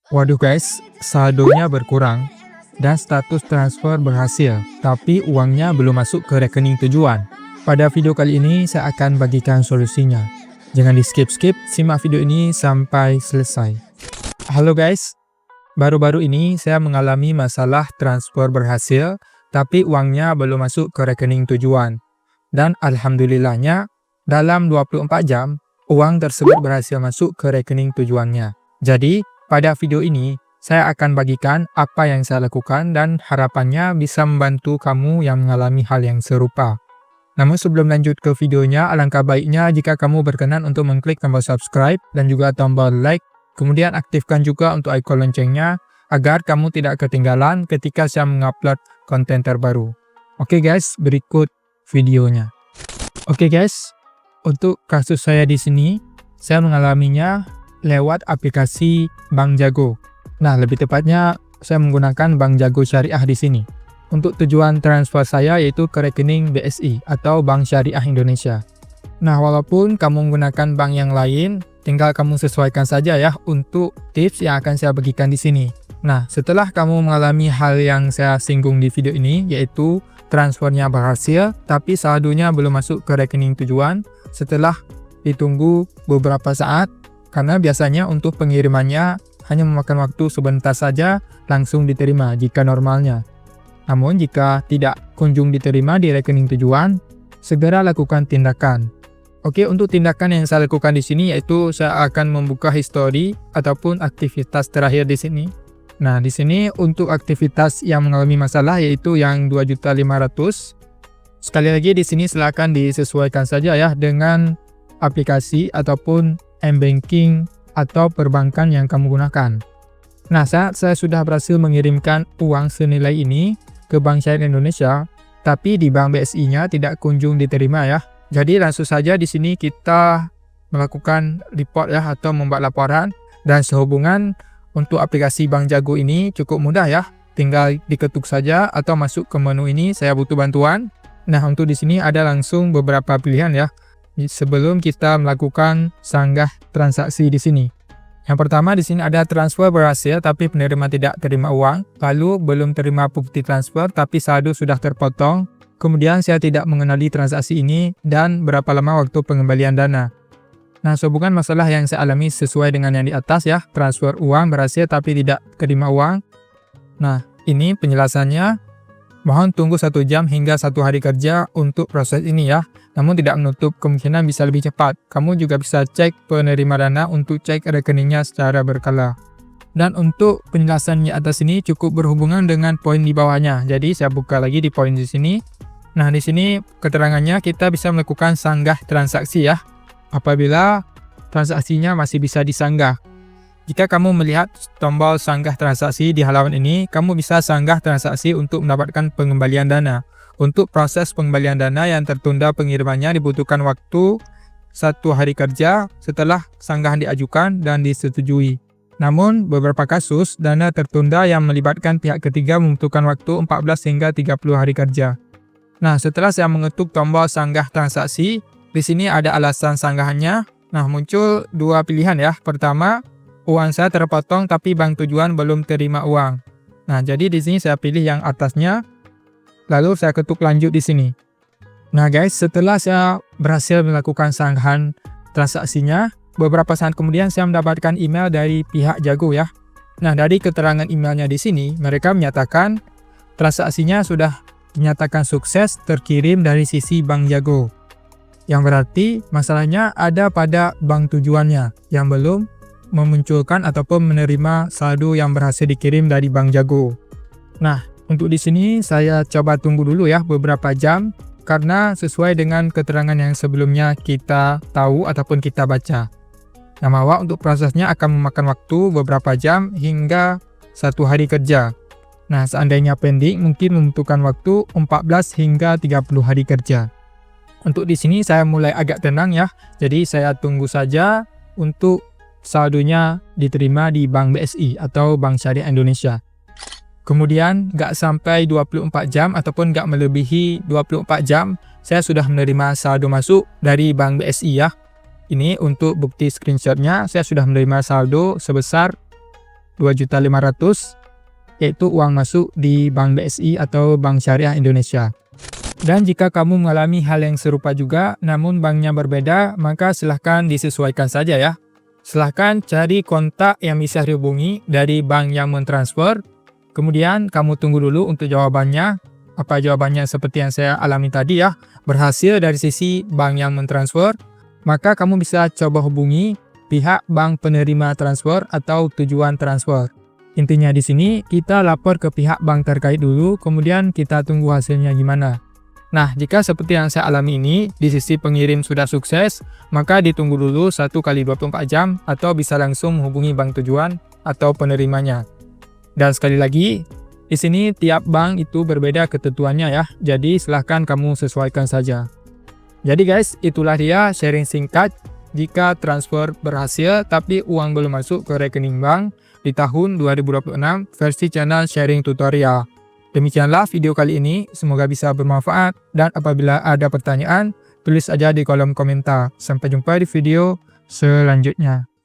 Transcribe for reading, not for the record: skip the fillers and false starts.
Waduh guys, saldonya berkurang dan status transfer berhasil, tapi uangnya belum masuk ke rekening tujuan. Pada video kali ini saya akan bagikan solusinya. Jangan di skip-skip, simak video ini sampai selesai. Halo guys, baru-baru ini saya mengalami masalah transfer berhasil, tapi uangnya belum masuk ke rekening tujuan. Dan alhamdulillahnya, dalam 24 jam, uang tersebut berhasil masuk ke rekening tujuannya. Jadi, pada video ini, saya akan bagikan apa yang saya lakukan dan harapannya bisa membantu kamu yang mengalami hal yang serupa. Namun sebelum lanjut ke videonya, alangkah baiknya jika kamu berkenan untuk mengklik tombol subscribe dan juga tombol like, kemudian aktifkan juga untuk ikon loncengnya agar kamu tidak ketinggalan ketika saya mengupload konten terbaru. Oke guys, berikut videonya. Oke guys, untuk kasus saya di sini, saya mengalaminya lewat aplikasi Bank Jago. Nah, lebih tepatnya saya menggunakan Bank Jago Syariah di sini. Untuk tujuan transfer saya yaitu ke rekening BSI atau Bank Syariah Indonesia. Nah, walaupun kamu menggunakan bank yang lain, tinggal kamu sesuaikan saja ya untuk tips yang akan saya bagikan di sini. Nah, setelah kamu mengalami hal yang saya singgung di video ini, yaitu transfernya berhasil, tapi saldonya belum masuk ke rekening tujuan, setelah ditunggu beberapa saat, karena biasanya untuk pengirimannya hanya memakan waktu sebentar saja langsung diterima jika normalnya. Namun jika tidak kunjung diterima di rekening tujuan, segera lakukan tindakan. Oke, untuk tindakan yang saya lakukan di sini yaitu saya akan membuka histori ataupun aktivitas terakhir di sini. Nah, di sini untuk aktivitas yang mengalami masalah yaitu yang 2.500.000. Sekali lagi di sini silakan disesuaikan saja ya dengan aplikasi ataupun m-banking atau perbankan yang kamu gunakan. Nah, saat saya sudah berhasil mengirimkan uang senilai ini ke Bank Syariah Indonesia, tapi di Bank BSI-nya tidak kunjung diterima ya. Jadi langsung saja di sini kita melakukan report ya atau membuat laporan, dan sehubungan untuk aplikasi Bank Jago ini cukup mudah ya. Tinggal diketuk saja atau masuk ke menu ini saya butuh bantuan. Nah, untuk di sini ada langsung beberapa pilihan ya. Sebelum kita melakukan sanggah transaksi di sini. Yang pertama di sini ada transfer berhasil tapi penerima tidak terima uang, lalu belum terima bukti transfer tapi saldo sudah terpotong. Kemudian saya tidak mengenali transaksi ini dan berapa lama waktu pengembalian dana. Nah, sehubungan masalah yang saya alami sesuai dengan yang di atas ya, transfer uang berhasil tapi tidak terima uang. Nah, ini penjelasannya. Mohon tunggu 1 jam hingga 1 hari kerja untuk proses ini ya. Namun tidak menutup kemungkinan bisa lebih cepat. Kamu juga bisa cek penerima dana untuk cek rekeningnya secara berkala. Dan untuk penjelasan di atas ini cukup berhubungan dengan poin di bawahnya. Jadi saya buka lagi di poin di sini. Nah, di sini keterangannya kita bisa melakukan sanggah transaksi ya. Apabila transaksinya masih bisa disanggah. Jika kamu melihat tombol sanggah transaksi di halaman ini, kamu bisa sanggah transaksi untuk mendapatkan pengembalian dana. Untuk proses pengembalian dana yang tertunda pengirimannya dibutuhkan waktu 1 hari kerja setelah sanggahan diajukan dan disetujui. Namun, beberapa kasus dana tertunda yang melibatkan pihak ketiga membutuhkan waktu 14 hingga 30 hari kerja. Nah, setelah saya mengetuk tombol sanggah transaksi, di sini ada alasan sanggahannya. Nah, muncul 2 pilihan ya. Pertama, uang saya terpotong tapi bank tujuan belum terima uang. Nah, jadi di sini saya pilih yang atasnya. Lalu saya ketuk lanjut di sini. Nah, guys, setelah saya berhasil melakukan sanggahan transaksinya, beberapa saat kemudian saya mendapatkan email dari pihak Jago ya. Nah, dari keterangan emailnya di sini, mereka menyatakan transaksinya sudah dinyatakan sukses terkirim dari sisi Bank Jago. Yang berarti masalahnya ada pada bank tujuannya yang belum memunculkan ataupun menerima saldo yang berhasil dikirim dari Bank Jago. Nah, untuk di sini saya coba tunggu dulu ya beberapa jam karena sesuai dengan keterangan yang sebelumnya kita tahu ataupun kita baca. Nah, bahwa untuk prosesnya akan memakan waktu beberapa jam hingga 1 hari kerja. Nah, seandainya pending mungkin membutuhkan waktu 14 hingga 30 hari kerja. Untuk di sini saya mulai agak tenang ya. Jadi saya tunggu saja untuk saldonya diterima di Bank BSI atau Bank Syariah Indonesia. Kemudian nggak sampai 24 jam ataupun nggak melebihi 24 jam, saya sudah menerima saldo masuk dari Bank BSI ya. Ini untuk bukti screenshotnya, saya sudah menerima saldo sebesar 2.500.000, yaitu uang masuk di Bank BSI atau Bank Syariah Indonesia. Dan jika kamu mengalami hal yang serupa juga, namun banknya berbeda, maka silahkan disesuaikan saja ya. Silahkan cari kontak yang bisa dihubungi dari bank yang mentransfer. Kemudian kamu tunggu dulu untuk jawabannya. Apa jawabannya seperti yang saya alami tadi ya, berhasil dari sisi bank yang mentransfer, maka kamu bisa coba hubungi pihak bank penerima transfer atau tujuan transfer. Intinya di sini kita lapor ke pihak bank terkait dulu, kemudian kita tunggu hasilnya gimana. Nah, jika seperti yang saya alami ini, di sisi pengirim sudah sukses, maka ditunggu dulu 1 kali 24 jam atau bisa langsung menghubungi bank tujuan atau penerimanya. Dan sekali lagi, di sini tiap bank itu berbeda ketentuannya ya, jadi silahkan kamu sesuaikan saja. Jadi guys, itulah dia sharing singkat jika transfer berhasil tapi uang belum masuk ke rekening bank di tahun 2026 versi channel sharing tutorial. Demikianlah video kali ini, semoga bisa bermanfaat dan apabila ada pertanyaan, tulis aja di kolom komentar. Sampai jumpa di video selanjutnya.